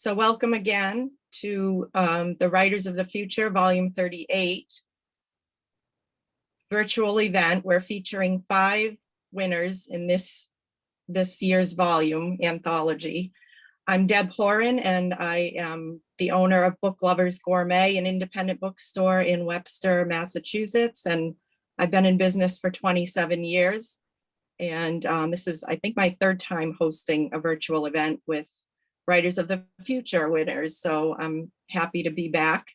So welcome again to the Writers of the Future, Volume 38 virtual event. We're featuring 5 winners in this year's volume anthology. I'm Deb Horan, and I am the owner of Booklovers Gourmet, an independent bookstore in Webster, Massachusetts, and I've been in business for 27 years. And this is, I think, my 3rd time hosting a virtual event with Writers of the Future winners. So I'm happy to be back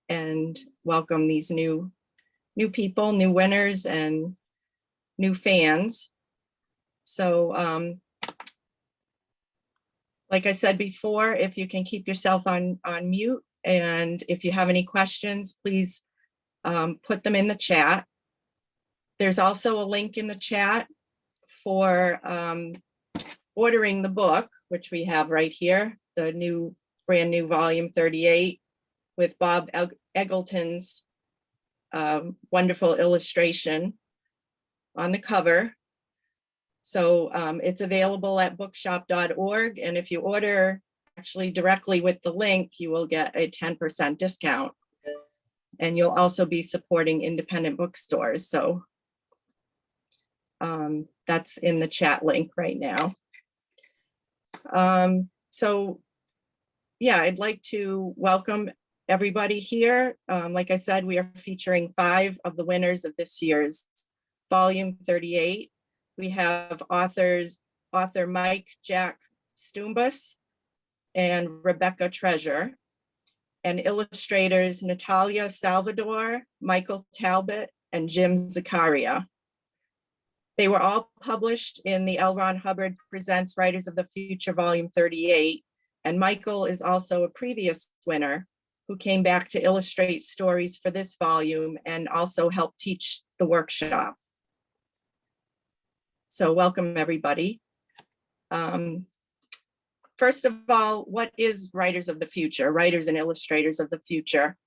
and welcome these new people, new winners, and new fans. So like I said before, if you can keep yourself on mute, and if you have any questions, please put them in the chat. There's also a link in the chat for ordering the book, which we have right here, the brand new volume 38 with Bob Eggleton's wonderful illustration on the cover. So it's available at bookshop.org, and if you order actually directly with the link, you will get a 10% discount, and you'll also be supporting independent bookstores. So that's in the chat link right now. So yeah, I'd like to welcome everybody here. Like I said, we are featuring 5 of the winners of this year's volume 38. We have author Mike Jack Stoumbos and Rebecca Treasure, and illustrators Natalia Salvador, Michael Talbot, and Jim Zakaria. They were all published in the L. Ron Hubbard Presents Writers of the Future, Volume 38, and Michael is also a previous winner who came back to illustrate stories for this volume and also helped teach the workshop. So welcome, everybody. First of all, what is Writers of the Future? Writers and Illustrators of the Future.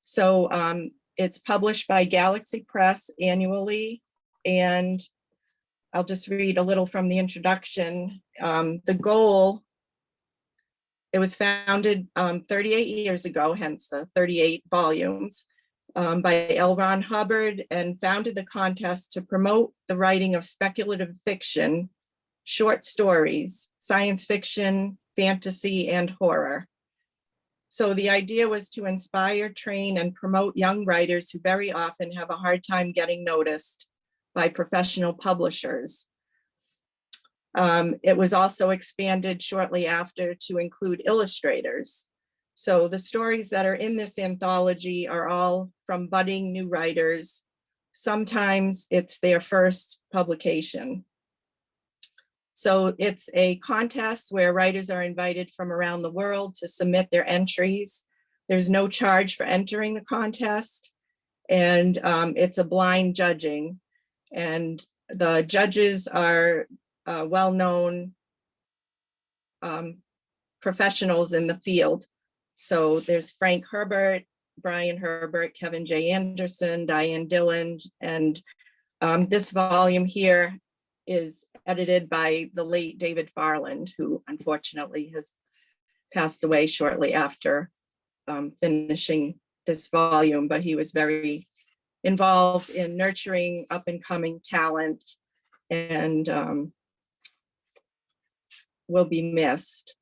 So it's published by Galaxy Press annually, and I'll just read a little from the introduction. The goal, it was founded 38 years ago, hence the 38 volumes, by L. Ron Hubbard, and founded the contest to promote the writing of speculative fiction, short stories, science fiction, fantasy, and horror. So the idea was to inspire, train, and promote young writers who very often have a hard time getting noticed by professional publishers. It was also expanded shortly after to include illustrators. So the stories that are in this anthology are all from budding new writers. Sometimes it's their first publication. So it's a contest where writers are invited from around the world to submit their entries. There's no charge for entering the contest, and it's a blind judging. And the judges are well-known professionals in the field. So there's Frank Herbert, Brian Herbert, Kevin J. Anderson, Diane Dillon, and this volume here is edited by the late David Farland, who unfortunately has passed away shortly after finishing this volume, but he was very involved in nurturing up-and-coming talent, and will be missed.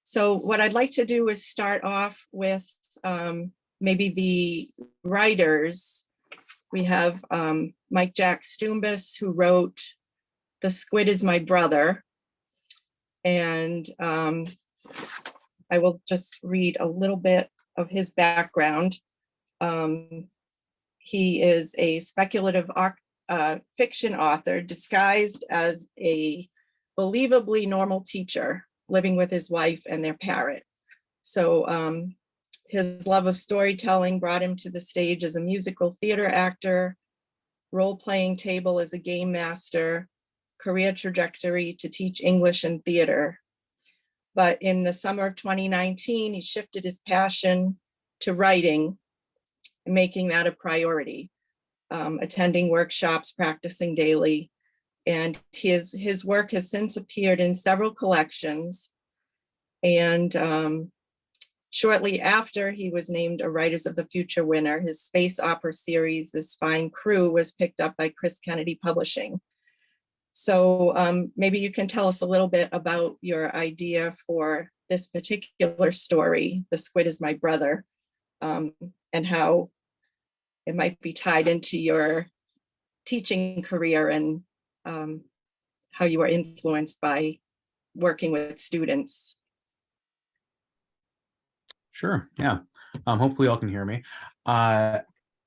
So what I'd like to do is start off with maybe the writers. We have Mike Jack Stoumbos, who wrote The Squid is My Brother, and I will just read a little bit of his background. He is a speculative fiction author disguised as a believably normal teacher living with his wife and their parrot. So his love of storytelling brought him to the stage as a musical theater actor, role-playing table as a game master, career trajectory to teach English and theater. But in the summer of 2019, he shifted his passion to writing, making that a priority, attending workshops, practicing daily. And his work has since appeared in several collections, And shortly after he was named a Writers of the Future winner, his space opera series, This Fine Crew, was picked up by Chris Kennedy Publishing. So maybe you can tell us a little bit about your idea for this particular story, The Squid is My Brother, and how it might be tied into your teaching career and how you are influenced by working with students. Sure, yeah. Hopefully y'all can hear me.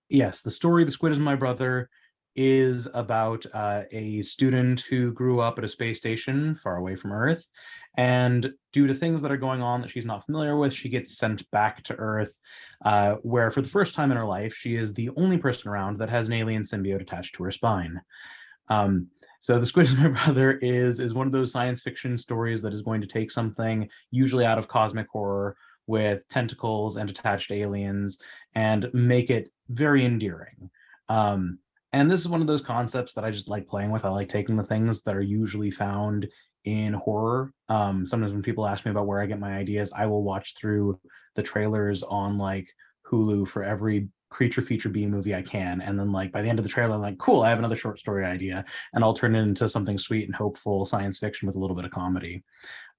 Yes, the story, The Squid is My Brother, is about a student who grew up at a space station far away from Earth. And due to things that are going on that she's not familiar with, she gets sent back to Earth, where for the first time in her life, she is the only person around that has an alien symbiote attached to her spine. So The Squid is My Brother is one of those science fiction stories that is going to take something usually out of cosmic horror with tentacles and attached aliens and make it very endearing. And this is one of those concepts that I just like playing with. I like taking the things that are usually found in horror. Sometimes when people ask me about where I get my ideas, I will watch through the trailers on like Hulu for every creature feature B movie I can. And then like by the end of the trailer, I'm like, cool, I have another short story idea. And I'll turn it into something sweet and hopeful science fiction with a little bit of comedy.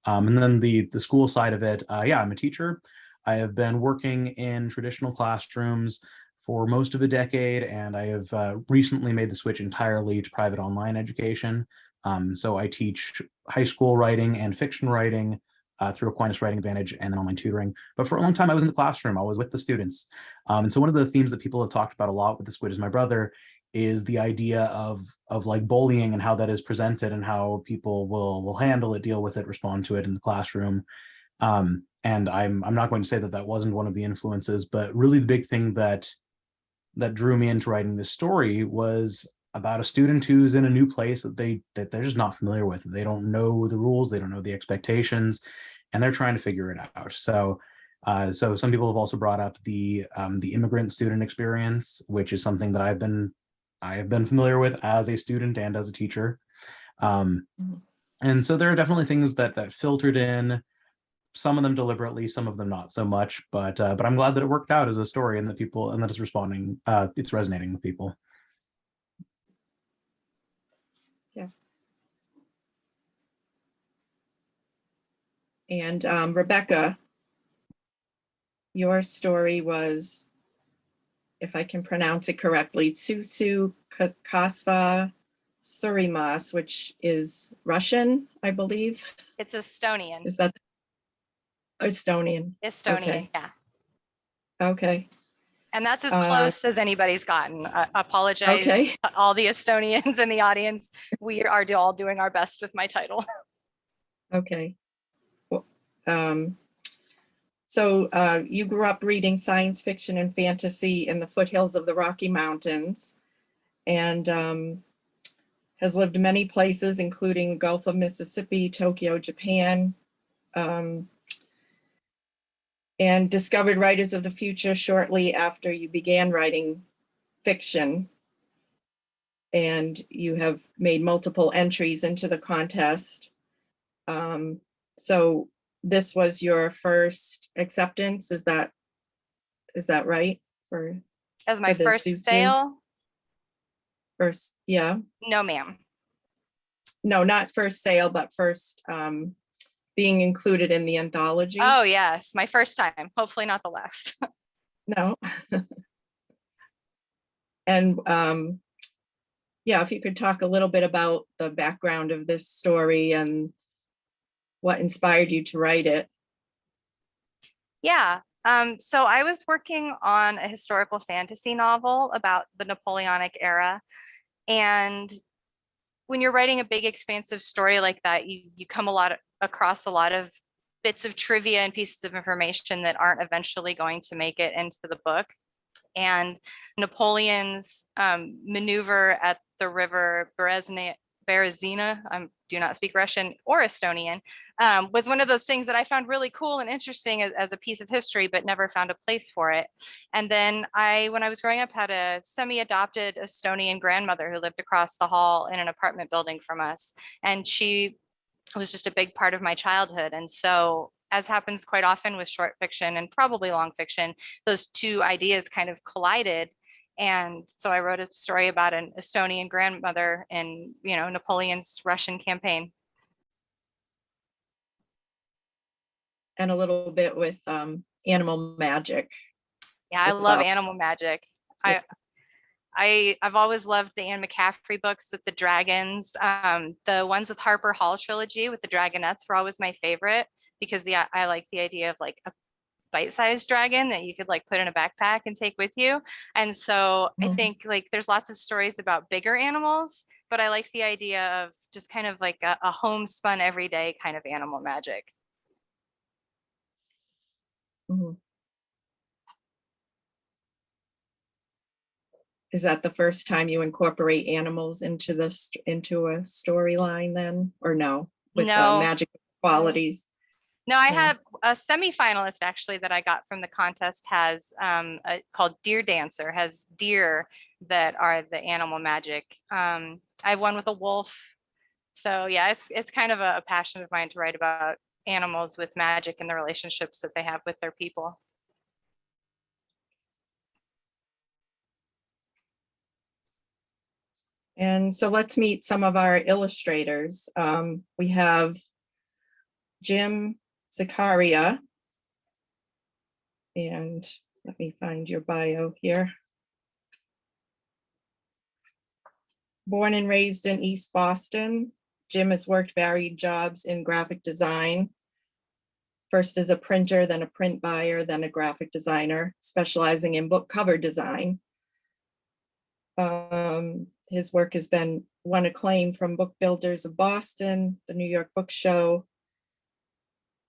And then the school side of it, yeah, I'm a teacher. I have been working in traditional classrooms for most of a decade, and I have recently made the switch entirely to private online education. So I teach high school writing and fiction writing through Aquinas Writing Advantage and then online tutoring. But for a long time, I was in the classroom. I was with the students. And so one of the themes that people have talked about a lot with The Squid is My Brother is the idea of like bullying and how that is presented and how people will handle it, deal with it, respond to it in the classroom. And I'm not going to say that that wasn't one of the influences, but really the big thing that drew me into writing this story was about a student who's in a new place that they're just not familiar with. They don't know the rules, they don't know the expectations, and they're trying to figure it out. So some people have also brought up the immigrant student experience, which is something that I have been familiar with as a student and as a teacher. And so there are definitely things that filtered in, some of them deliberately, some of them not so much, but I'm glad that it worked out as a story and that it's responding, it's resonating with people. Yeah. And Rebecca, your story was, if I can pronounce it correctly, Susu Kasva Surimas, which is Russian, I believe. It's Estonian. Is that Estonian? Estonian, okay. Yeah. Okay. And that's as close as anybody's gotten. Apologize okay. to all the Estonians in the audience. We are all doing our best with my title. Okay. Well, so you grew up reading science fiction and fantasy in the foothills of the Rocky Mountains, and has lived in many places, including the Gulf of Mississippi, Tokyo, Japan, and discovered Writers of the Future shortly after you began writing fiction. And you have made multiple entries into the contest. So this was your first acceptance, is that right? As my first sale? First, yeah. No, ma'am. No, not first sale, but first being included in the anthology. Oh yes, my first time. Hopefully not the last. No. And yeah, if you could talk a little bit about the background of this story and what inspired you to write it. Yeah. So I was working on a historical fantasy novel about the Napoleonic era. And when you're writing a big, expansive story like that, you come across a lot of bits of trivia and pieces of information that aren't eventually going to make it into the book. And Napoleon's maneuver at the river Berezina, I do not speak Russian or Estonian, was one of those things that I found really cool and interesting as a piece of history, but never found a place for it. And then when I was growing up, had a semi-adopted Estonian grandmother who lived across the hall in an apartment building from us. And she was just a big part of my childhood. And so as happens quite often with short fiction and probably long fiction, those two ideas kind of collided. And so I wrote a story about an Estonian grandmother in, Napoleon's Russian campaign. And a little bit with animal magic. Yeah, I as love well. animal magic. Yeah. I've always loved the Anne McCaffrey books with the dragons. The ones with Harper Hall trilogy with the dragonettes were always my favorite because I like the idea of like a bite-sized dragon that you could like put in a backpack and take with you. And so I Mhm. think like there's lots of stories about bigger animals, but I like the idea of just kind of like a homespun everyday kind of animal magic. Mhm. Is that the first time you incorporate animals into into a storyline then, or no? With No. magic qualities? No, I No. have a semi-finalist actually that I got from the contest has called Deer Dancer, has deer that are the animal magic. I have one with a wolf. So yeah, it's kind of a passion of mine to write about animals with magic and the relationships that they have with their people. And so let's meet some of our illustrators. We have Jim Zakaria. And let me find your bio here. Born and raised in East Boston, Jim has worked varied jobs in graphic design. First as a printer, then a print buyer, then a graphic designer, specializing in book cover design. His work has won acclaim from Book Builders of Boston, the New York Book Show,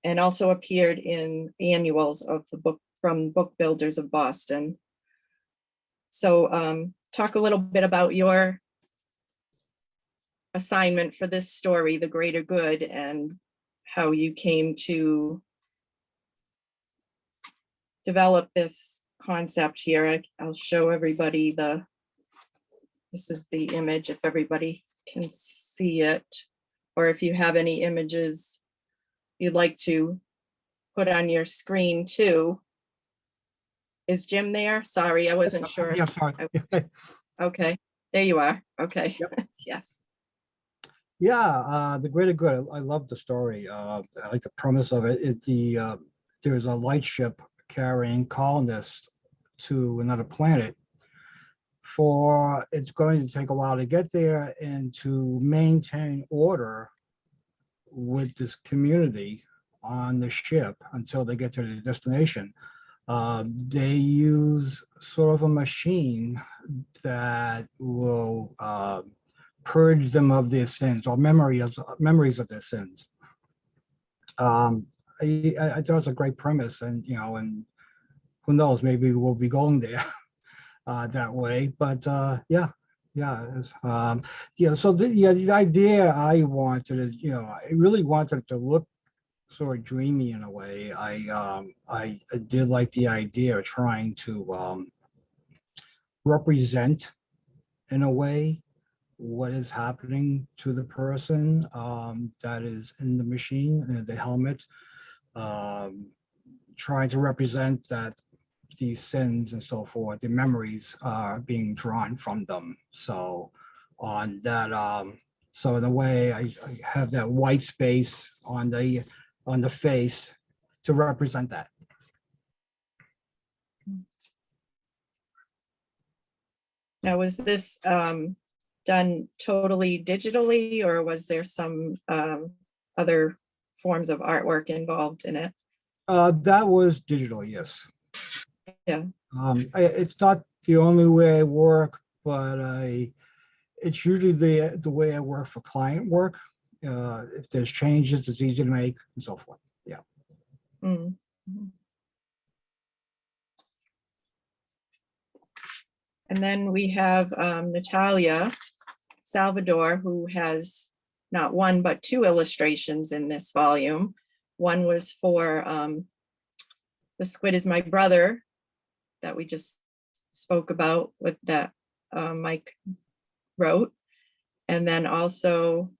and also appeared in annuals of the book from Book Builders of Boston. So talk a little bit about your assignment for this story, The Greater Good, and how you came to develop this concept here. I'll show everybody this is the image if everybody can see it, or if you have any images you'd like to put on your screen too. Is Jim there? Sorry, I wasn't sure. Yeah, sorry. Okay, there you are. Okay, Yep. yes. Yeah, The Greater Good. I love the story. I like the premise of it. There's a light ship carrying colonists to another planet. It's going to take a while to get there and to maintain order with this community on the ship until they get to the destination. They use sort of a machine that will purge them of their sins or memories of their sins. I thought it was a great premise, and and who knows, maybe we'll be going there that way. But yeah. So the idea I wanted is, I really wanted it to look sort of dreamy in a way. I did like the idea of trying to represent in a way what is happening to the person that is in the machine, the helmet, trying to represent that these sins and so forth, the memories are being drawn from them. So on that, so in a way, I have that white space on the face to represent that. Now, was this done totally digitally, or was there some other forms of artwork involved in it? That was digital, yes. Yeah. It's not the only way I work, but it's usually the way I work for client work. If there's changes, it's easy to make and so forth. Yeah. Mm-hmm. And then we have Natalia Salvador, who has not one, but two illustrations in this volume. One was for The Squid is My Brother, that we just spoke about with that Mike wrote. And then also,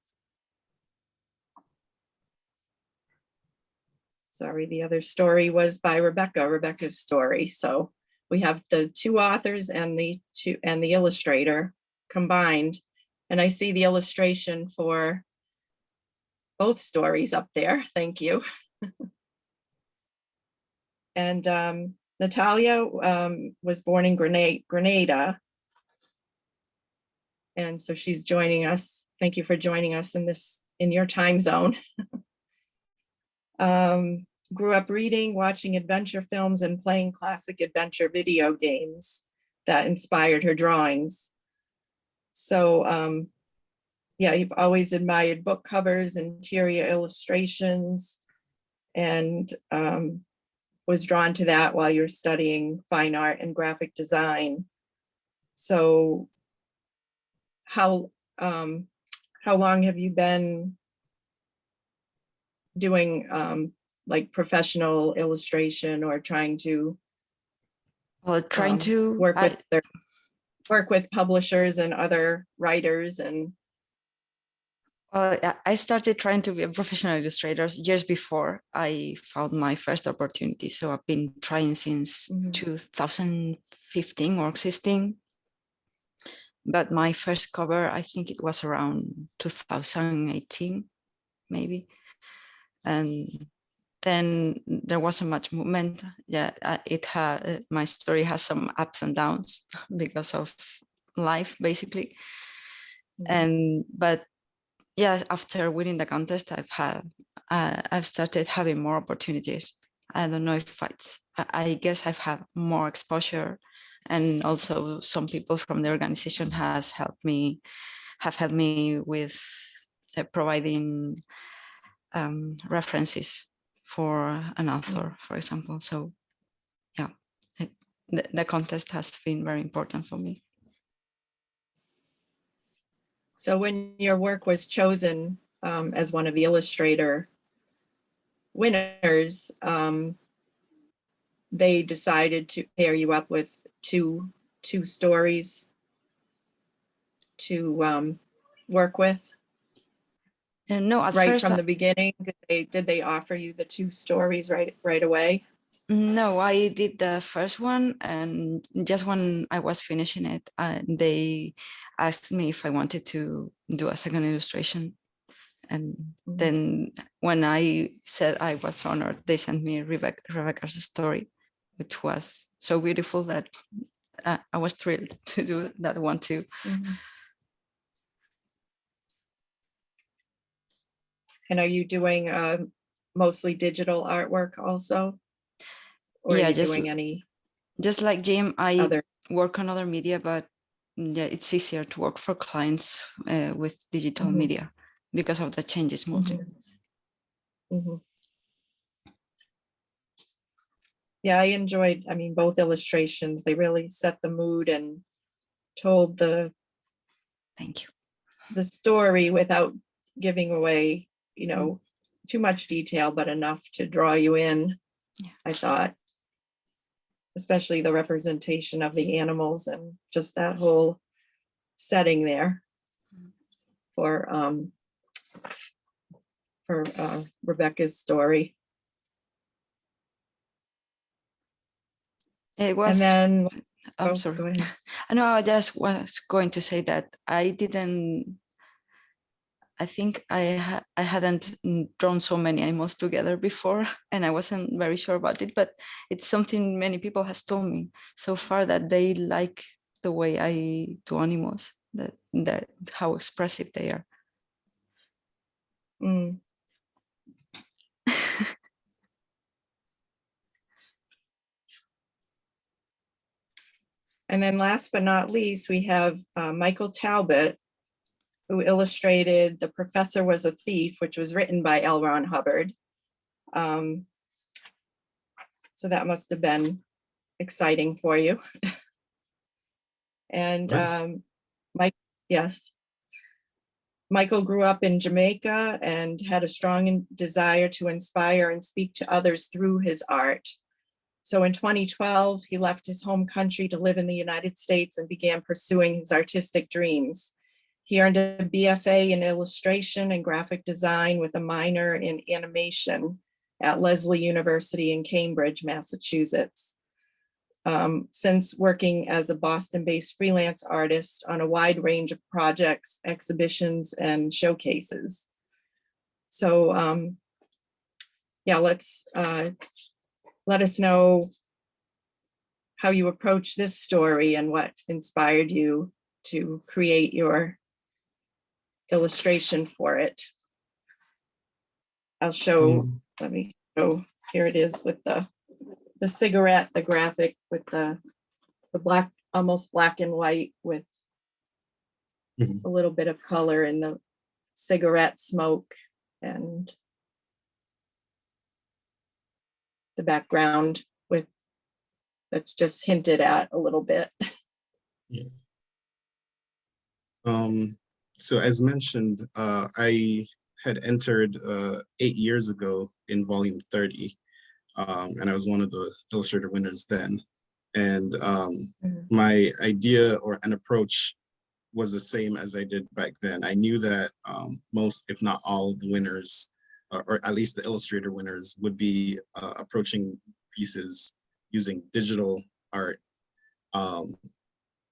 sorry, the other story was by Rebecca's story. So we have the two authors and the illustrator combined. And I see the illustration for both stories up there. Thank you. And Natalia was born in Grenada. And so she's joining us. Thank you for joining us in your time zone. Grew up reading, watching adventure films, and playing classic adventure video games that inspired her drawings. So yeah, you've always admired book covers, interior illustrations, and was drawn to that while you're studying fine art and graphic design. So how long have you been doing like professional illustration, or trying to work with publishers and other writers? And I started trying to be a professional illustrator years before I found my first opportunity. So I've been trying since 2015 or 16. But my first cover, I think it was around 2018, maybe. And then there wasn't much movement. Yeah, my story has some ups and downs because of life, basically. But yeah, after winning the contest, I've started having more opportunities. I don't know if I guess I've had more exposure, and also some people from the organization have helped me with providing references for an author, for example. So yeah, the contest has been very important for me. so when your work was chosen as one of the Illustrator winners, they decided to pair you up with two stories to work with? No, at right first, from the beginning, did they offer you the two stories right away? No, I did the first one, and just when I was finishing it, they asked me if I wanted to do a second illustration. And then when I said I was honored, they sent me Rebecca's story, which was so beautiful that I was thrilled to do that one too. And are you doing mostly digital artwork also? Or Yeah, are you doing any just like Jim, I other? work on other media, but yeah, it's easier to work for clients with digital media because of the changes mostly. Yeah, I enjoyed, I mean, both illustrations. They really set the mood and told Thank you. the story without giving away, you know, too much detail, but enough to draw you in. Yeah. I thought, especially the representation of the animals and just that whole setting there for Rebecca's story. It was. And then, I'm sorry. Go ahead. I know. I just was going to say that I think I hadn't drawn so many animals together before, and I wasn't very sure about it. But it's something many people has told me so far, that they like the way I do animals, that how expressive they are. And then last but not least, we have Michael Talbot, who illustrated The Professor Was a Thief, which was written by L. Ron Hubbard. So that must have been exciting for you. And Michael grew up in Jamaica and had a strong desire to inspire and speak to others through his art. So in 2012, he left his home country to live in the United States and began pursuing his artistic dreams. He earned a BFA in illustration and graphic design with a minor in animation at Lesley University in Cambridge, Massachusetts. Since working as a Boston-based freelance artist on a wide range of projects, exhibitions, and showcases. So yeah, let us know how you approach this story and what inspired you to create your illustration for it. I'll show, let me show, here it is with the cigarette, the graphic with the black, almost black and white with a little bit of color in the cigarette smoke and the background with, that's just hinted at a little bit. Yeah. So as mentioned, I had entered 8 years ago in volume 30, and I was one of the Illustrator winners then. And my idea or an approach was the same as I did back then. I knew that most, if not all, of the winners, or at least the Illustrator winners, would be approaching pieces using digital art.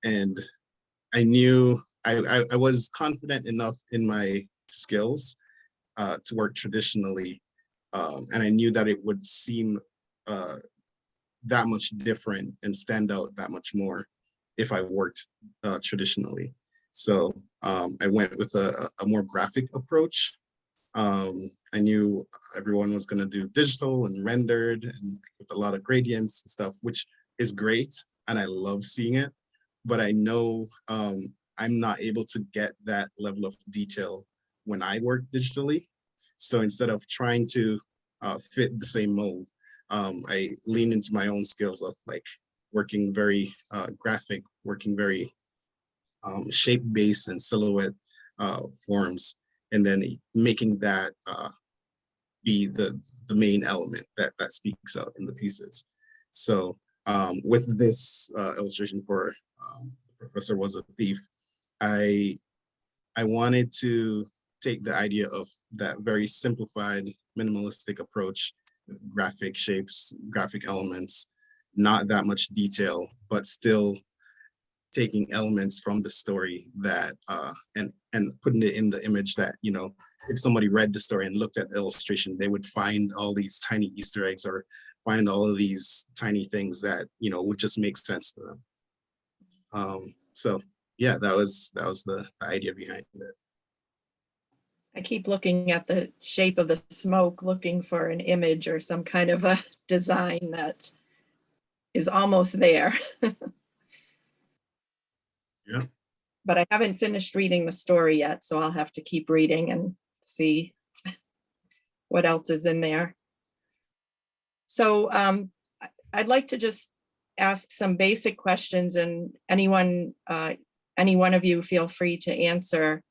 And I knew I was confident enough in my skills to work traditionally. And I knew that it would seem that much different and stand out that much more if I worked traditionally. So I went with a more graphic approach. I knew everyone was going to do digital and rendered and with a lot of gradients and stuff, which is great. And I love seeing it. But I know I'm not able to get that level of detail when I work digitally. So instead of trying to fit the same mold, I lean into my own skills of like working very graphic, working very shape-based and silhouette forms, and then making that be the main element that speaks out in the pieces. So with this illustration for The Professor Was a Thief, I wanted to take the idea of that very simplified, minimalistic approach with graphic shapes, graphic elements, not that much detail, but still taking elements from the story that and putting it in the image that, you know, if somebody read the story and looked at the illustration, they would find all these tiny Easter eggs or find all of these tiny things that, you know, would just make sense to them. So yeah, that was the idea behind it. I keep looking at the shape of the smoke, looking for an image or some kind of a design that is almost there. Yeah. But I haven't finished reading the story yet, so I'll have to keep reading and see what else is in there. So I'd like to just ask some basic questions, and any one of you feel free to answer.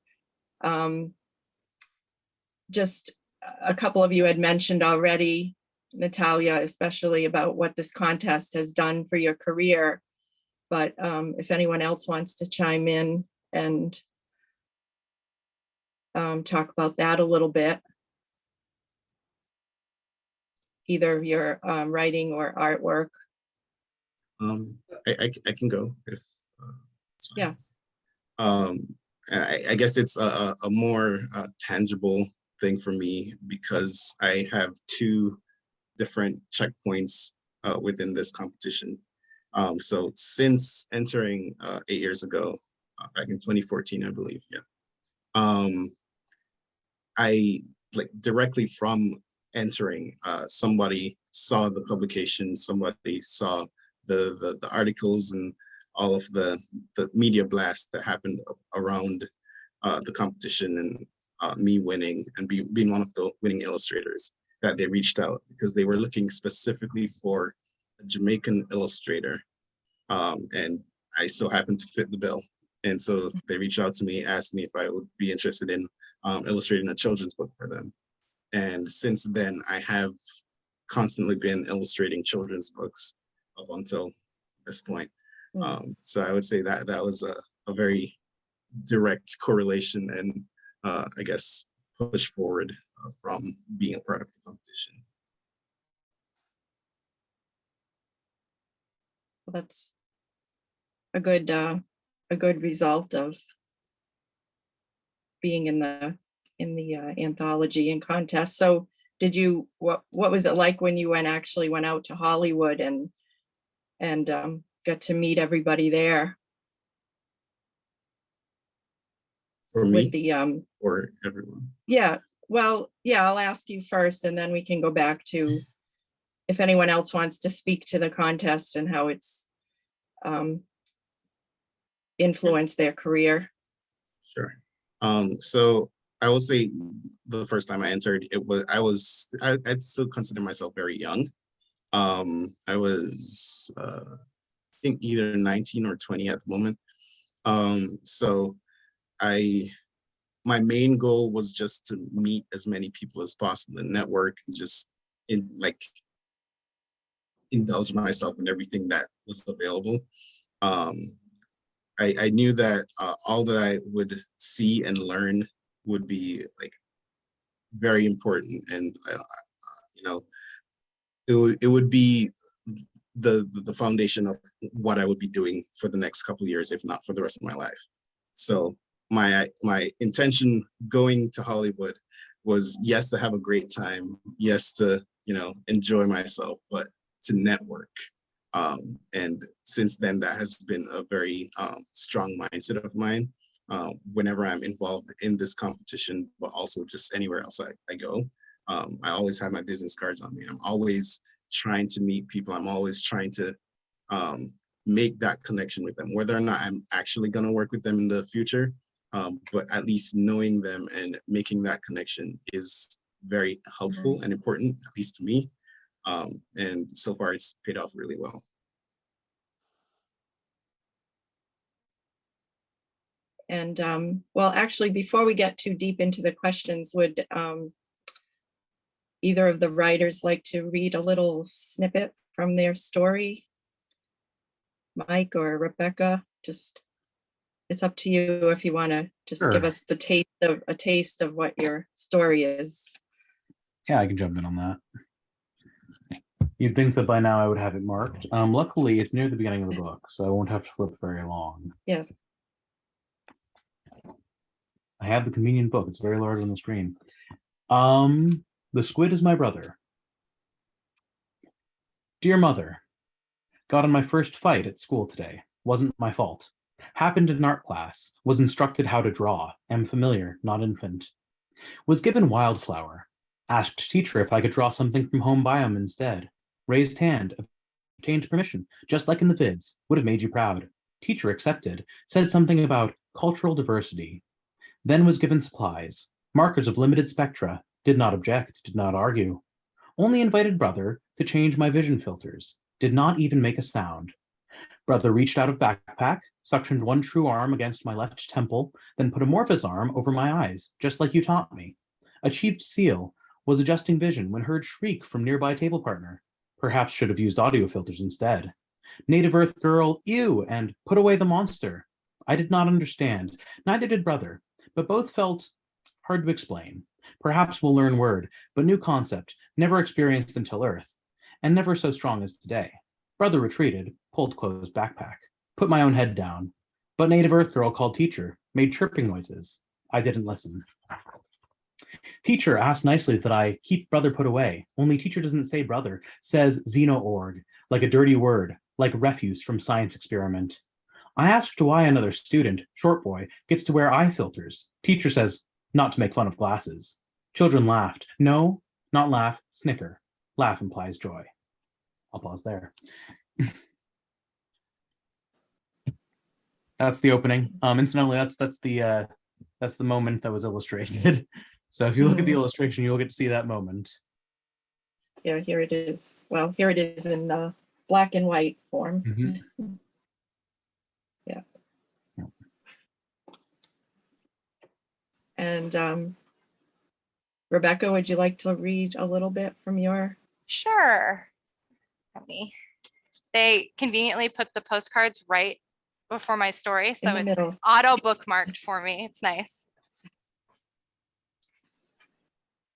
Just a couple of you had mentioned already, Natalia, especially about what this contest has done for your career. But if anyone else wants to chime in and talk about that a little bit, either your writing or artwork. I can go if it's fine. Yeah. I guess it's a more tangible thing for me because I have two different checkpoints within this competition. So since entering 8 years ago, back in 2014, I believe, yeah. I like directly from entering, somebody saw the publication, somebody saw the articles and all of the media blast that happened around the competition and me winning and being one of the winning illustrators, that they reached out because they were looking specifically for a Jamaican illustrator. And I so happened to fit the bill. And so they reached out to me, asked me if I would be interested in illustrating a children's book for them. And since then, I have constantly been illustrating children's books up until this point. So I would say that was a very direct correlation and I guess push forward from being a part of the competition. that's a good result of being in the anthology and contest. So what was it like when you actually went out to Hollywood and got to meet everybody there For with me the or everyone? yeah, well, yeah, I'll ask you first and then we can go back to if anyone else wants to speak to the contest and how it's influenced their career. Sure. So I will say the first time I entered, I'd still consider myself very young. I was, I think either 19 or 20 at the moment. So my main goal was just to meet as many people as possible and network and just indulge myself in everything that was available. I knew that all that I would see and learn would be like very important, and it would be the foundation of what I would be doing for the next couple of years, if not for the rest of my life. So my intention going to Hollywood was, yes, to have a great time, yes, to enjoy myself, but to network. And since then, that has been a very strong mindset of mine whenever I'm involved in this competition, but also just anywhere else I go. I always have my business cards on me. I'm always trying to meet people. I'm always trying to make that connection with them, whether or not I'm actually going to work with them in the future. But at least knowing them and making that connection is very helpful and important, at least to me. And so far it's paid off really well. And well, actually, before we get too deep into the questions, would either of the writers like to read a little snippet from their story? Mike or Rebecca, just, it's up to you if you want to just give Sure. us a taste of what your story is. Yeah, I can jump in on that. You'd think that by now I would have it marked. Luckily, it's near the beginning of the book, so I won't have to flip very long. Yes. I have the convenient book. It's very large on the screen. The Squid is My Brother. Dear Mother, got in my first fight at school today. Wasn't my fault. Happened in art class. Was instructed how to draw. Am familiar, not infant. Was given wildflower. Asked teacher if I could draw something from home biome instead. Raised hand. Obtained permission, just like in the vids. Would have made you proud. Teacher accepted. Said something about cultural diversity. Then was given supplies. Markers of limited spectra. Did not object, did not argue. Only invited brother to change my vision filters. Did not even make a sound. Brother reached out of backpack, suctioned one true arm against my left temple, then put amorphous arm over my eyes, just like you taught me. Achieved seal, was adjusting vision when heard shriek from nearby table partner. Perhaps should have used audio filters instead. Native Earth girl, ew, and put away the monster. I did not understand, neither did brother, but both felt hard to explain. Perhaps we'll learn word, but new concept, never experienced until Earth, and never so strong as today. Brother retreated, pulled closed backpack, put my own head down. But Native Earth girl called teacher, made chirping noises. I didn't listen. Teacher asked nicely that I keep brother put away, only teacher doesn't say brother, says xeno-org, like a dirty word, like refuse from science experiment. I asked why another student, short boy, gets to wear eye filters. Teacher says, not to make fun of glasses. Children laughed. No, not laugh, snicker. Laugh implies joy. I'll pause there. That's the opening. Incidentally, that's the moment that was illustrated. So if you look at the illustration, you'll get to see that moment. Yeah, here it is. Well, here it is in the black and white form. Mm-hmm. Yeah. And Rebecca, would you like to read a little bit from your? Sure. They conveniently put the postcards right before my story, so the it's middle. auto bookmarked for me. It's nice.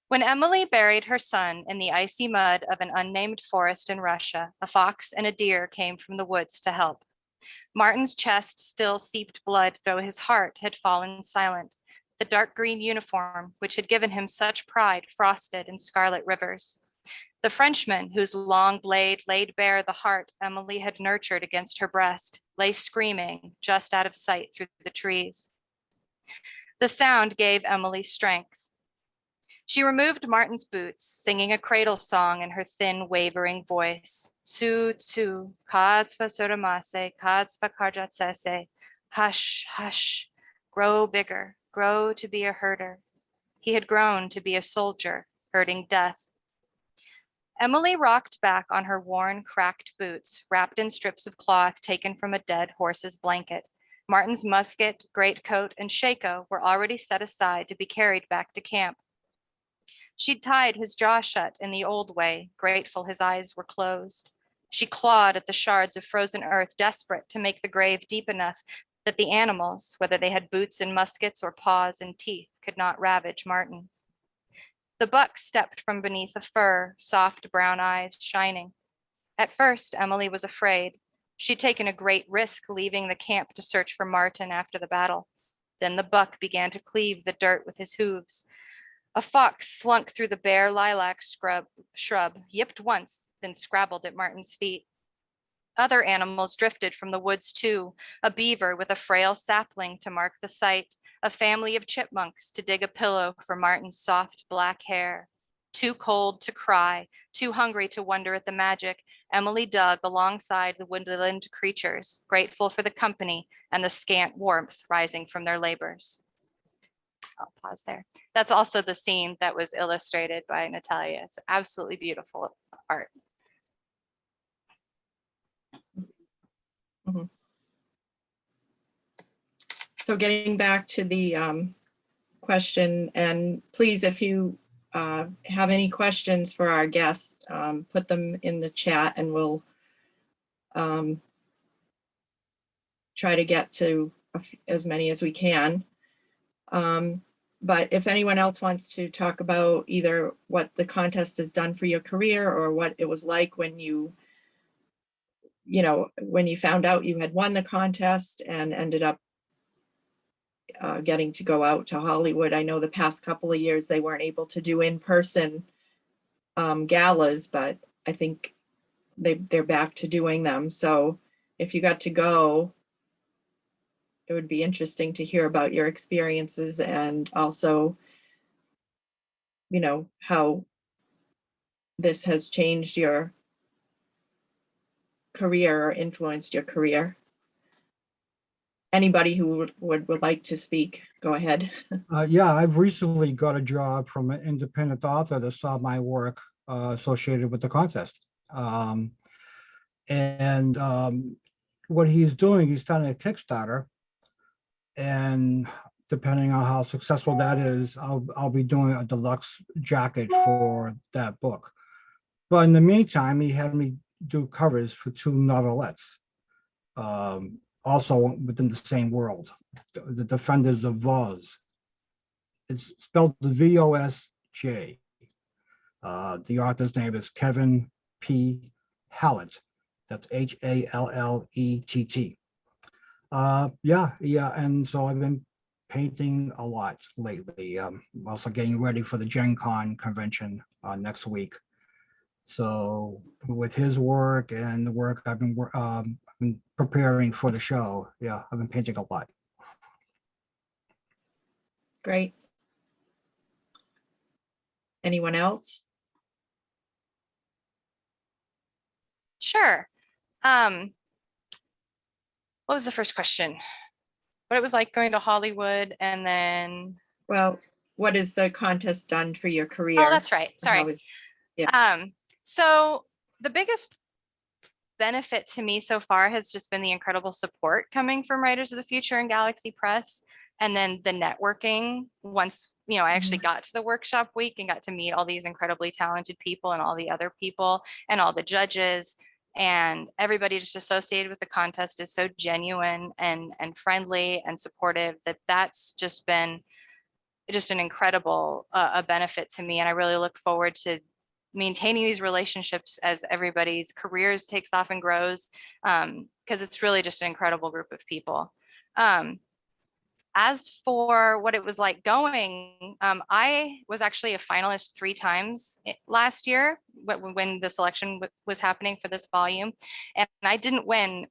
When Emily buried her son in the icy mud of an unnamed forest in Russia, a fox and a deer came from the woods to help. Martin's chest still seeped blood, though his heart had fallen silent. The dark green uniform, which had given him such pride, frosted in scarlet rivers. The Frenchman, whose long blade laid bare the heart Emily had nurtured against her breast, lay screaming just out of sight through the trees. The sound gave Emily strength. She removed Martin's boots, singing a cradle song in her thin, wavering voice. Tsu, tsu, kadsva soramase, kadsva karjatsese. Hush, hush, grow bigger, grow to be a herder. He had grown to be a soldier, herding death. Emily rocked back on her worn, cracked boots, wrapped in strips of cloth taken from a dead horse's blanket. Martin's musket, greatcoat, and shako were already set aside to be carried back to camp. She'd tied his jaw shut in the old way, grateful his eyes were closed. She clawed at the shards of frozen earth, desperate to make the grave deep enough that the animals, whether they had boots and muskets or paws and teeth, could not ravage Martin. The buck stepped from beneath a fur, soft brown eyes shining. At first, Emily was afraid. She'd taken a great risk leaving the camp to search for Martin after the battle. Then the buck began to cleave the dirt with his hooves. A fox slunk through the bare lilac shrub, yipped once, then scrabbled at Martin's feet. Other animals drifted from the woods too, a beaver with a frail sapling to mark the site, a family of chipmunks to dig a pillow for Martin's soft black hair. Too cold to cry, too hungry to wonder at the magic, Emily dug alongside the woodland creatures, grateful for the company and the scant warmth rising from their labors. I'll pause there. That's also the scene that was illustrated by Natalia. It's absolutely beautiful art. Mhm. So getting back to the question, and please, if you have any questions for our guests, put them in the chat and we'll try to get to as many as we can. But if anyone else wants to talk about either what the contest has done for your career or what it was like when you when you found out you had won the contest and ended up getting to go out to Hollywood. I know the past couple of years they weren't able to do in-person galas, but I think they're back to doing them. So if you got to go, it would be interesting to hear about your experiences and also, how this has changed your career or influenced your career. Anybody who would like to speak, go ahead. Yeah, I've recently got a job from an independent author that saw my work associated with the contest. What he's doing, he's starting a Kickstarter, and depending on how successful that is, I'll be doing a deluxe jacket for that book. But in the meantime, he had me do covers for 2 novelettes, also within the same world, The Defenders of Voz. It's spelled V-O-S-J. The author's name is Kevin P. Hallett. That's Hallett. Yeah, and so I've been painting a lot lately. Also getting ready for the Gen Con convention next week. So with his work and the work I've been preparing for the show, yeah, I've been painting a lot. Great. Anyone else? Sure. What was the first question? What it was like going to Hollywood and then. Well, what has the contest done for your career? Oh, that's right. How Sorry. is- yes. So the biggest benefit to me so far has just been the incredible support coming from Writers of the Future and Galaxy Press. And then the networking once, I actually got to the workshop week and got to meet all these incredibly talented people and all the other people and all the judges, and everybody just associated with the contest is so genuine and friendly and supportive that's just been just an incredible a benefit to me. And I really look forward to maintaining these relationships as everybody's careers takes off and grows, because it's really just an incredible group of people. As for what it was like going, I was actually a finalist 3 times last year when the selection was happening for this volume, and I didn't win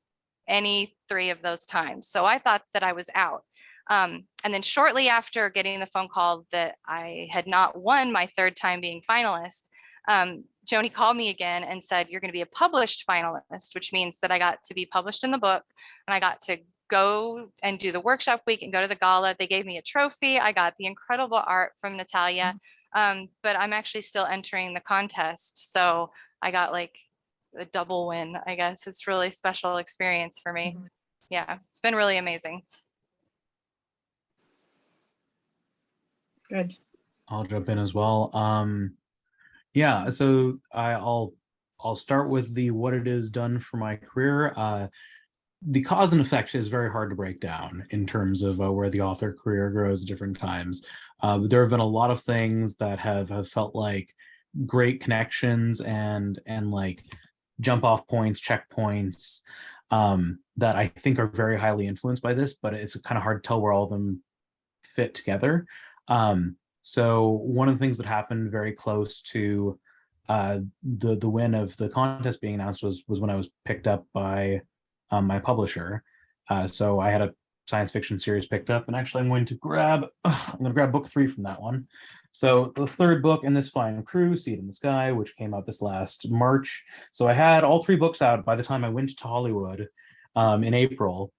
any 3 of those times. So I thought that I was out. And then shortly after getting the phone call that I had not won my 3rd time being finalist, Joni called me again and said, "You're going to be a published finalist," which means that I got to be published in the book, and I got to go and do the workshop week and go to the gala. They gave me a trophy. I got the incredible art from Natalia, but I'm actually still entering the contest. So I got like a double win, I guess. It's really special experience for me. Yeah, it's been really amazing. Good. I'll jump in as well. Yeah, so I'll start with the what it has done for my career. The cause and effect is very hard to break down in terms of where the author career grows at different times. There have been a lot of things that have felt like great connections and like jump off points, checkpoints, that I think are very highly influenced by this, but it's kind of hard to tell where all of them fit together. So one of the things that happened very close to the win of the contest being announced was when I was picked up by my publisher. So I had a science fiction series picked up, and actually I'm going to grab book 3 from that one. So the 3rd book in this fine crew, Seed in the Sky, which came out this last March. So I had all 3 books out by the time I went to Hollywood in April.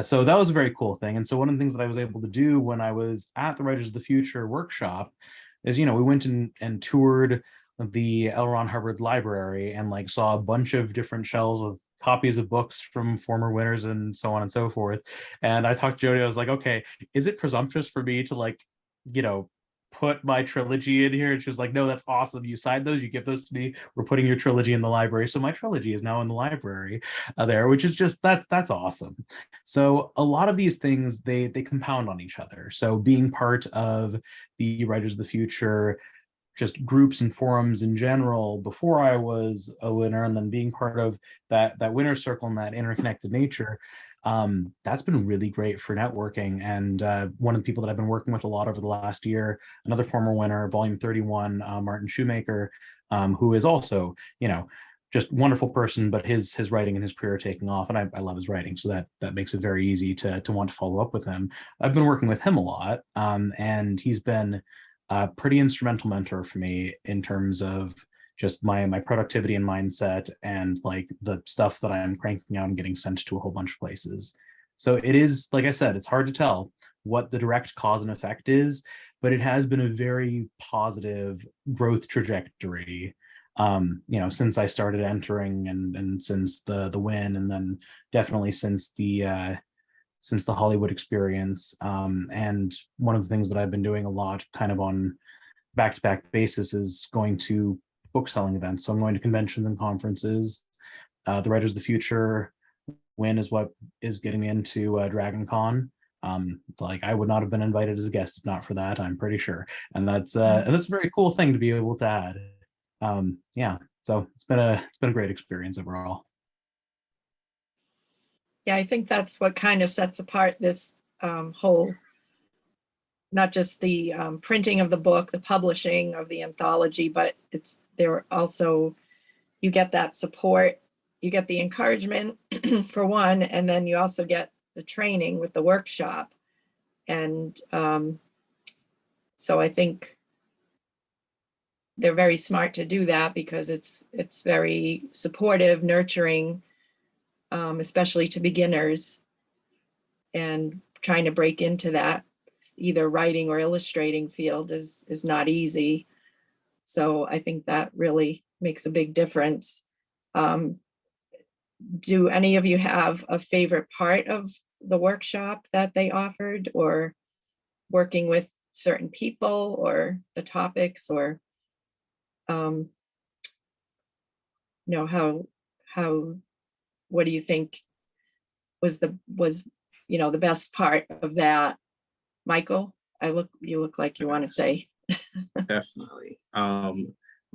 So that was a very cool thing. And so one of the things that I was able to do when I was at the Writers of the Future workshop is, we went and toured the L. Ron Hubbard library and like saw a bunch of different shelves with copies of books from former winners and so on and so forth. And I talked to Jody, I was like, okay, is it presumptuous for me to like, put my trilogy in here? And she was like, no, that's awesome. You signed those, you give those to me. We're putting your trilogy in the library. So my trilogy is now in the library there, which is just, that's awesome. So a lot of these things, they compound on each other. So being part of the Writers of the Future, just groups and forums in general before I was a winner, and then being part of that winner circle and that interconnected nature, that's been really great for networking. And one of the people that I've been working with a lot over the last year, another former winner, volume 31, Martin Shoemaker, who is also, just wonderful person, but his writing and his career are taking off, and I love his writing, so that makes it very easy to want to follow up with him. I've been working with him a lot, and he's been a pretty instrumental mentor for me in terms of just my productivity and mindset, and like the stuff that I'm cranking out and getting sent to a whole bunch of places. So it is, like I said, it's hard to tell what the direct cause and effect is, but it has been a very positive growth trajectory, since I started entering, and since the win, and then definitely since the Hollywood experience. And one of the things that I've been doing a lot kind of on back-to-back basis is going to book selling events. So I'm going to conventions and conferences. The Writers of the Future win is what is getting me into Dragon Con. Like I would not have been invited as a guest if not for that, I'm pretty sure. And that's a very cool thing to be able to add. Yeah, so it's been a great experience overall. Yeah, I think that's what kind of sets apart this whole, not just the printing of the book, the publishing of the anthology, but it's there also, you get that support, you get the encouragement for one, and then you also get the training with the workshop. And so I think they're very smart to do that, because it's very supportive, nurturing, especially to beginners, and trying to break into that either writing or illustrating field is not easy. So I think that really makes a big difference. Do any of you have a favorite part of the workshop that they offered, or working with certain people, or the topics, or how what do you think was the best part of that? Michael, you look like you want to say. Definitely.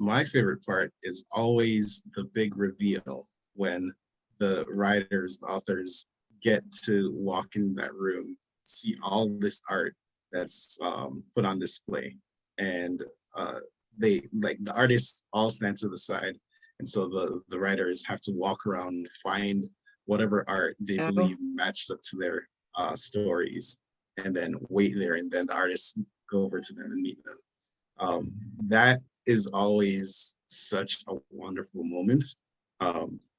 My favorite part is always the big reveal when the writers, the authors get to walk in that room, see all this art that's put on display, and they like the artists all stand to the side, and so the writers have to walk around and find whatever art they Oh. believe matched up to their stories, and then wait there, and then the artists go over to them and meet them. That is always such a wonderful moment.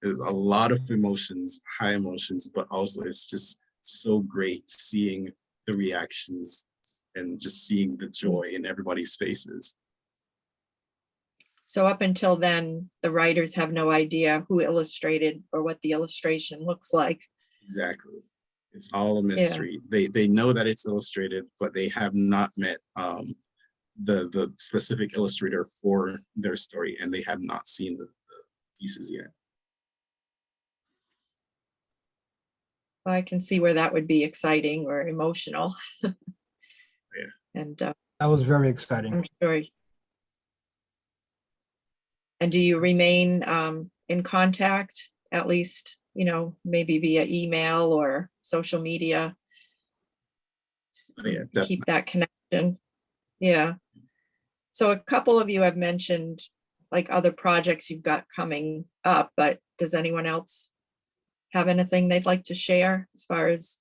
There's a lot of emotions, high emotions, but also it's just so great seeing the reactions and just seeing the joy in everybody's faces. So up until then, the writers have no idea who illustrated or what the illustration looks like. Exactly. It's all a mystery. They know that it's illustrated, but they have not met the specific illustrator for their story, and they have not seen the pieces yet. Well, I can see where that would be exciting or emotional. Yeah. And That was very exciting. I'm sure. And do you remain in contact, at least, you know, maybe via email or social media? Yeah, definitely. Keep that connection. Yeah. So a couple of you have mentioned like other projects you've got coming up, but does anyone else have anything they'd like to share as far as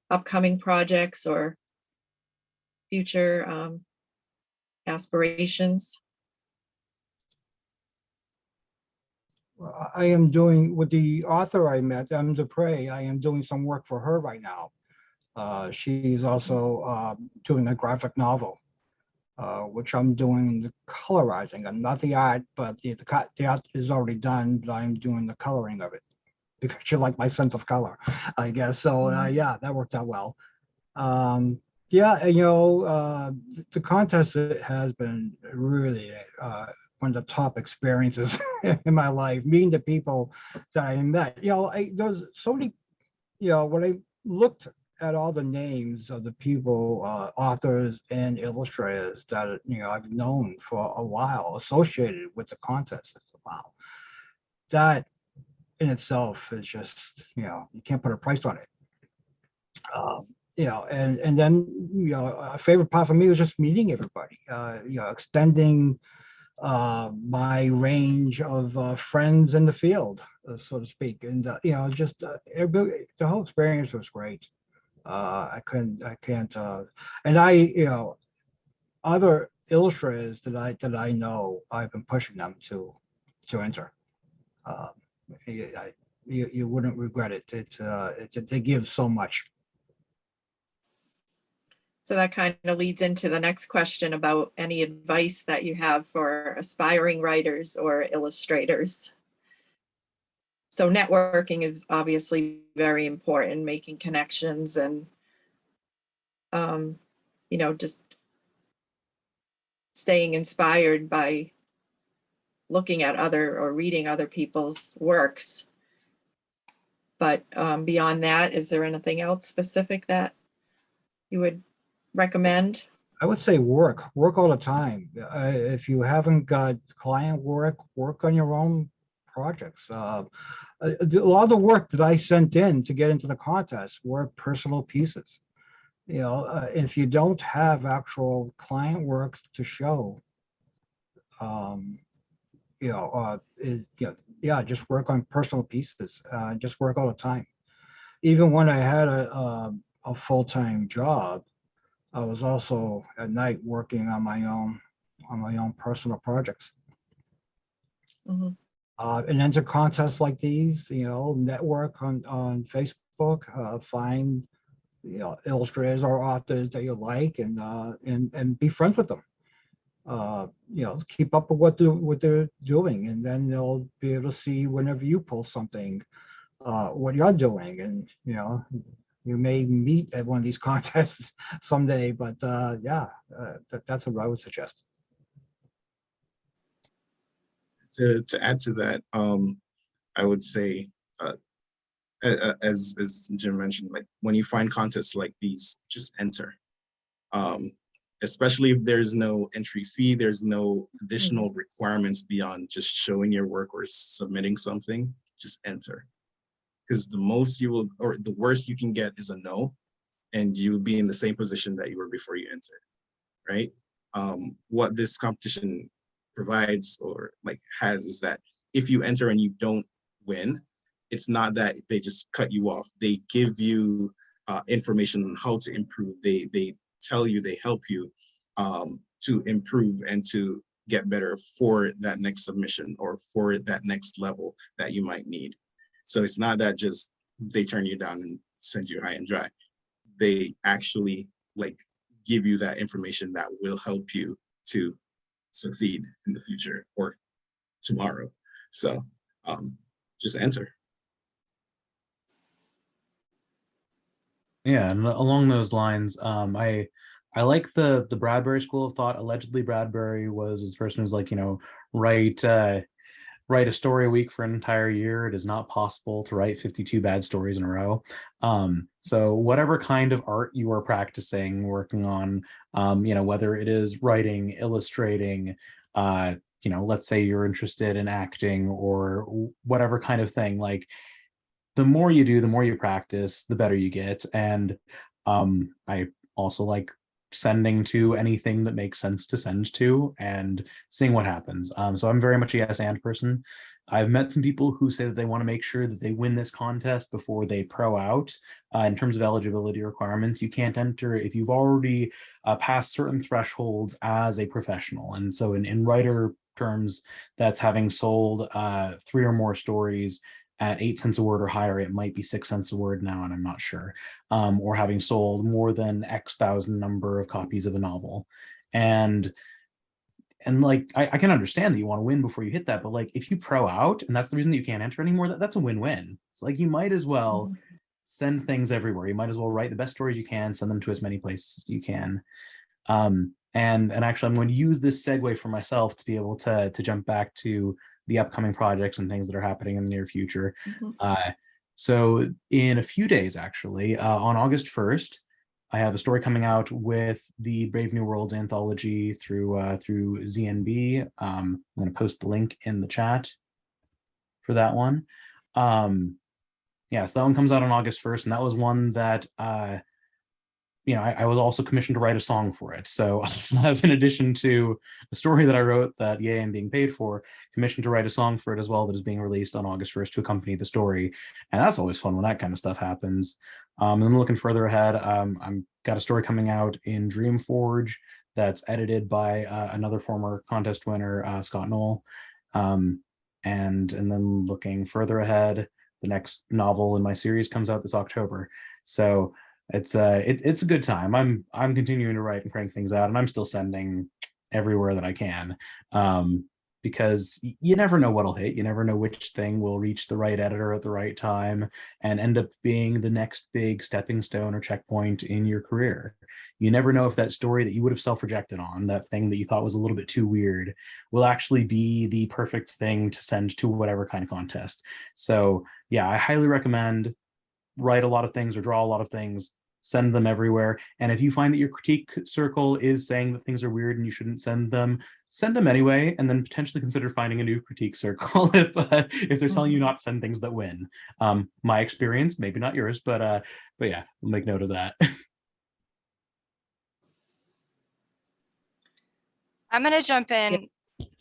upcoming projects or future aspirations? I am doing, with the author I met, Dupre, I am doing some work for her right now. She's also doing a graphic novel, which I'm doing the colorizing. I'm not the art, but the art is already done, but I'm doing the coloring of it because she liked my sense of color, I guess. So yeah, that worked out well. Yeah, you know, the contest has been really one of the top experiences in my life, meeting the people that I met. You know, there's so many, you know, when I looked at all the names of the people, authors and illustrators that, you know, I've known for a while associated with the contest, wow, that in itself is just, you know, you can't put a price on it. You know, and then, you know, a favorite part for me was just meeting everybody, you know, extending my range of friends in the field, so to speak. And, you know, just everybody, the whole experience was great. I can't, and you know, other illustrators that I know, I've been pushing them to enter. You wouldn't regret it. They give so much. So that kind of leads into the next question about any advice that you have for aspiring writers or illustrators. So networking is obviously very important, making connections and, you know, just staying inspired by looking at other or reading other people's works. But beyond that, is there anything else specific that you would recommend? I would say work all the time. If you haven't got client work, work on your own projects. A lot of the work that I sent in to get into the contest were personal pieces. You know, if you don't have actual client work to show, you know, yeah, just work on personal pieces. Just work all the time. Even when I had a full-time job, I was also at night working on my own personal projects. Mhm. And enter contests like these, you know, network on Facebook, find, you know, illustrators or authors that you like, and be friends with them. You know, keep up with what they're doing, and then they'll be able to see whenever you post something, what you're doing, and you know, you may meet at one of these contests someday. But yeah, that's what I would suggest. To add to that, I would say, as Jim mentioned, like when you find contests like these, just enter. especially if there's no entry fee, there's no additional requirements beyond just showing your work or submitting something, just enter. Because the most you will, or the worst you can get is a no, and you'll be in the same position that you were before you entered, right? What this competition provides or like has is that if you enter and you don't win, it's not that they just cut you off. They give you information on how to improve. They tell you, they help you to improve and to get better for that next submission or for that next level that you might need. So it's not that just they turn you down and send you high and dry. They actually like give you that information that will help you to succeed in the future or tomorrow. So just enter. Yeah, and along those lines, I like the Bradbury school of thought. Allegedly, Bradbury was the person who's like, you know, write a story a week for an entire year. It is not possible to write 52 bad stories in a row. So whatever kind of art you are practicing, working on, you know, whether it is writing, illustrating, you know, let's say you're interested in acting or whatever kind of thing, like the more you do, the more you practice, the better you get. And I also like sending to anything that makes sense to send to and seeing what happens. So I'm very much a yes and person. I've met some people who say that they want to make sure that they win this contest before they pro out. In terms of eligibility requirements, you can't enter if you've already passed certain thresholds as a professional. And so in writer terms, that's having sold 3 or more stories at 8 cents a word or higher. It might be 6 cents a word now, and I'm not sure, or having sold more than X thousand number of copies of a novel. And like, I can understand that you want to win before you hit that, but like if you pro out and that's the reason that you can't enter anymore, that's a win-win. It's like you might as well send things everywhere. You might as well write the best stories you can, send them to as many places as you can. And actually I'm going to use this segue for myself to be able to jump back to the upcoming projects and things that are happening in the near future. So in a few days, actually, on August 1st, I have a story coming out with the Brave New Worlds anthology through ZNB. I'm going to post the link in the chat for that one. Yeah, so that one comes out on August 1st, and that was one that you know, I was also commissioned to write a song for it. So I've, in addition to the story that I wrote that yay I'm being paid for, commissioned to write a song for it as well that is being released on August 1st to accompany the story. And that's always fun when that kind of stuff happens. And then looking further ahead, I'm got a story coming out in Dreamforge that's edited by another former contest winner, Scott Knoll. And then looking further ahead, the next novel in my series comes out this October. So it's a good time. I'm continuing to write and crank things out, and I'm still sending everywhere that I can, because you never know what'll hit. You never know which thing will reach the right editor at the right time and end up being the next big stepping stone or checkpoint in your career. You never know if that story that you would have self-rejected on, that thing that you thought was a little bit too weird, will actually be the perfect thing to send to whatever kind of contest. So yeah, I highly recommend write a lot of things or draw a lot of things, send them everywhere. And if you find that your critique circle is saying that things are weird and you shouldn't send them anyway, and then potentially consider finding a new critique circle if they're telling you not to send things that win. My experience, maybe not yours, but yeah, we'll make note of that. I'm going to jump in.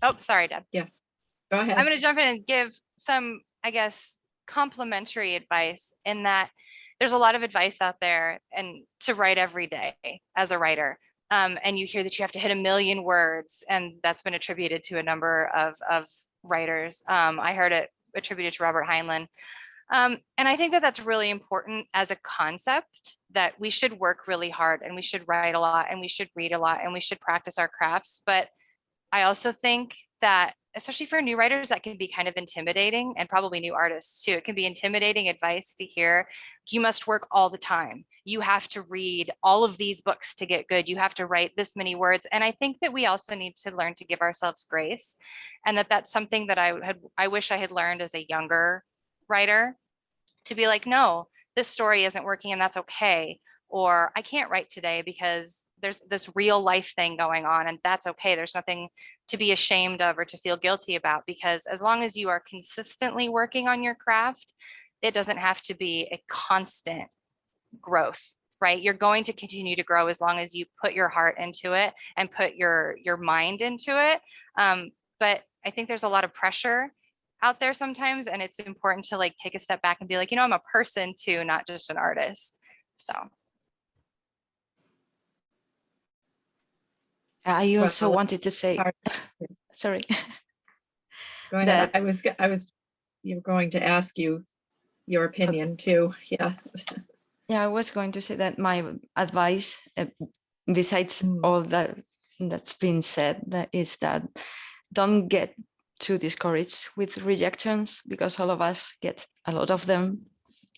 Oh, sorry, Deb. Yes, go ahead. I'm going to jump in and give some, I guess, complimentary advice in that there's a lot of advice out there and to write every day as a writer. And you hear that you have to hit 1 million words, and that's been attributed to a number of writers. I heard it attributed to Robert Heinlein. And I think that that's really important as a concept, that we should work really hard and we should write a lot and we should read a lot and we should practice our crafts. But I also think that, especially for new writers, that can be kind of intimidating, and probably new artists too. It can be intimidating advice to hear, you must work all the time. You have to read all of these books to get good. You have to write this many words. And I think that we also need to learn to give ourselves grace. And that's something that I wish I had learned as a younger writer, to be like, no, this story isn't working and that's okay. Or I can't write today because there's this real life thing going on, and that's okay. There's nothing to be ashamed of or to feel guilty about, because as long as you are consistently working on your craft, it doesn't have to be a constant growth, right? You're going to continue to grow as long as you put your heart into it and put your mind into it. But I think there's a lot of pressure out there sometimes, and it's important to like take a step back and be like, I'm a person too, not just an artist. So I also Well, wanted to say, part- sorry, Go ahead. that I was, you were going to ask you your opinion too. Yeah. yeah, I was going to say that my advice, besides all that's been said, that is that don't get too discouraged with rejections, because all of us get a lot of them,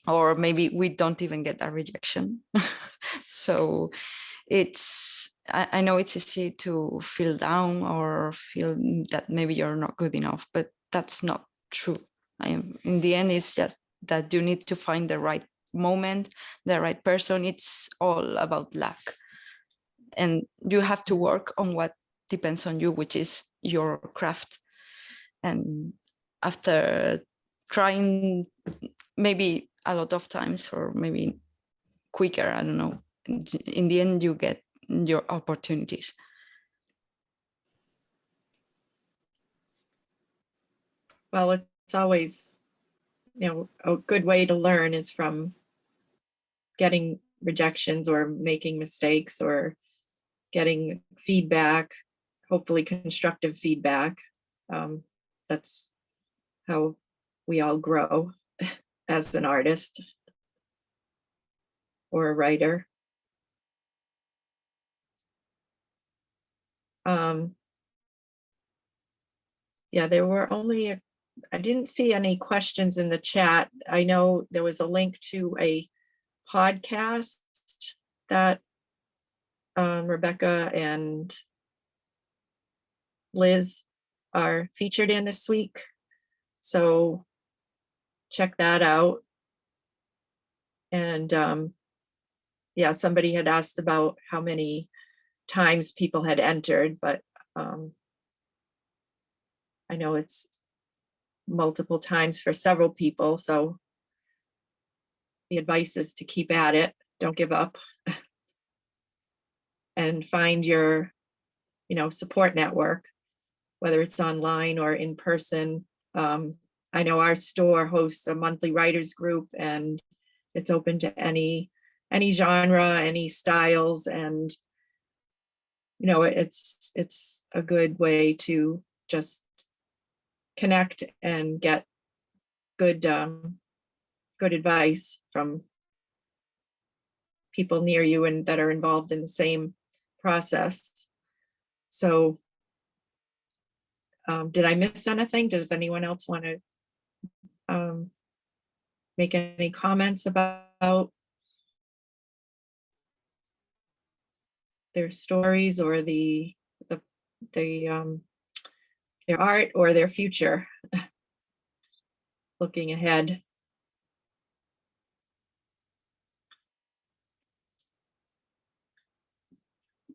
or maybe we don't even get a rejection. So I know it's easy to feel down or feel that maybe you're not good enough, but that's not true. In the end, it's just that you need to find the right moment, the right person. It's all about luck, and you have to work on what depends on you, which is your craft. And after trying maybe a lot of times, or maybe quicker, I don't know, in the end you get your opportunities. Well, it's always, a good way to learn is from getting rejections or making mistakes or getting feedback, hopefully constructive feedback. That's how we all grow as an artist or a writer. Yeah, there were only, I didn't see any questions in the chat. I know there was a link to a podcast that Rebecca and Liz are featured in this week. So check that out. And yeah, somebody had asked about how many times people had entered, but I know it's multiple times for several people. So the advice is to keep at it, don't give up, and find your, support network, whether it's online or in person. I know our store hosts a monthly writers group, and it's open to any genre, any styles, and it's a good way to just connect and get good advice from people near you and that are involved in the same process. So did I miss anything? Does anyone else want to make any comments about their stories or their art or their future looking ahead?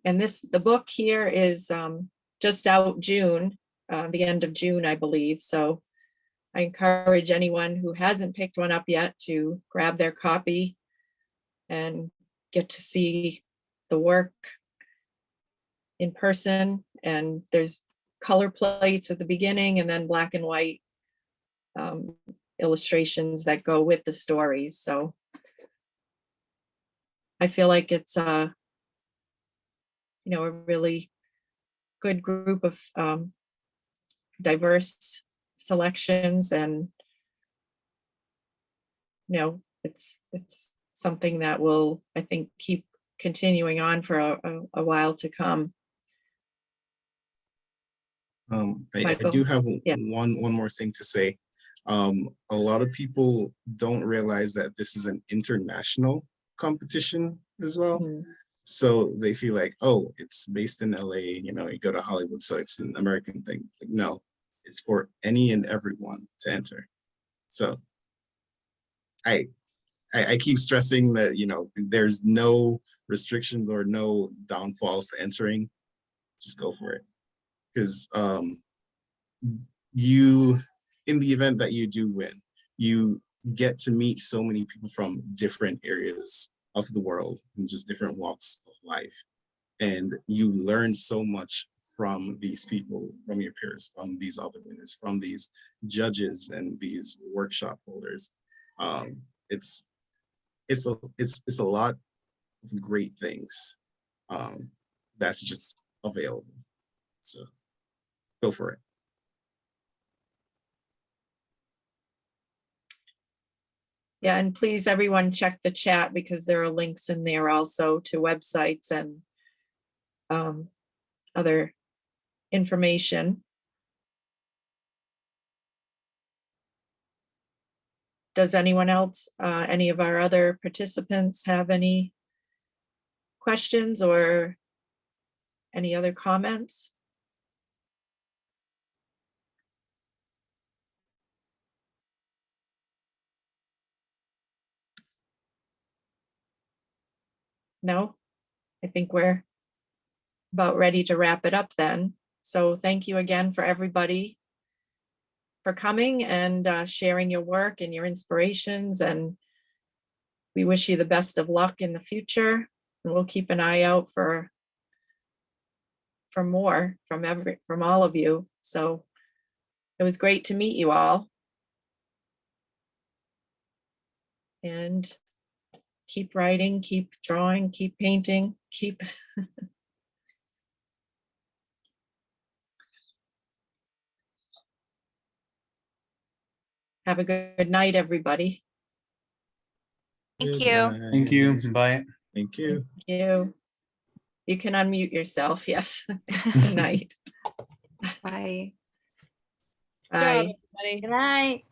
And the book here is just out June, the end of June, I believe. So I encourage anyone who hasn't picked one up yet to grab their copy and get to see the work in person. And there's color plates at the beginning and then black and white illustrations that go with the stories. So I feel like it's a really good group of diverse selections, and it's something that will, I think, keep continuing on for a while to come. I do have one more thing to say. A lot of people don't realize that this is an international competition as well. So they feel like, oh, it's based in LA, you go to Hollywood, so it's an American thing. Like, no, it's for any and everyone to enter. So I keep stressing that, there's no restrictions or no downfalls to entering, just go for it. Because you, in the event that you do win, you get to meet so many people from different areas of the world and just different walks of life. And you learn so much from these people, from your peers, from these other winners, from these judges and these workshop holders. It's a lot of great things that's just available. So go for it. Yeah, and please, everyone, check the chat because there are links in there also to websites and other information. Does anyone else, any of our other participants have any questions or any other comments? No, I think we're about ready to wrap it up then. So thank you again for everybody for coming and sharing your work and your inspirations. And we wish you the best of luck in the future. And we'll keep an eye out for more from all of you. So it was great to meet you all. And keep writing, keep drawing, keep painting, keep. Have a good night, everybody. Thank Good you. night. Thank you. Bye. Thank you. Thank you. You can unmute yourself. Yes. Good night. Bye. Good job, Bye. everybody. Good night.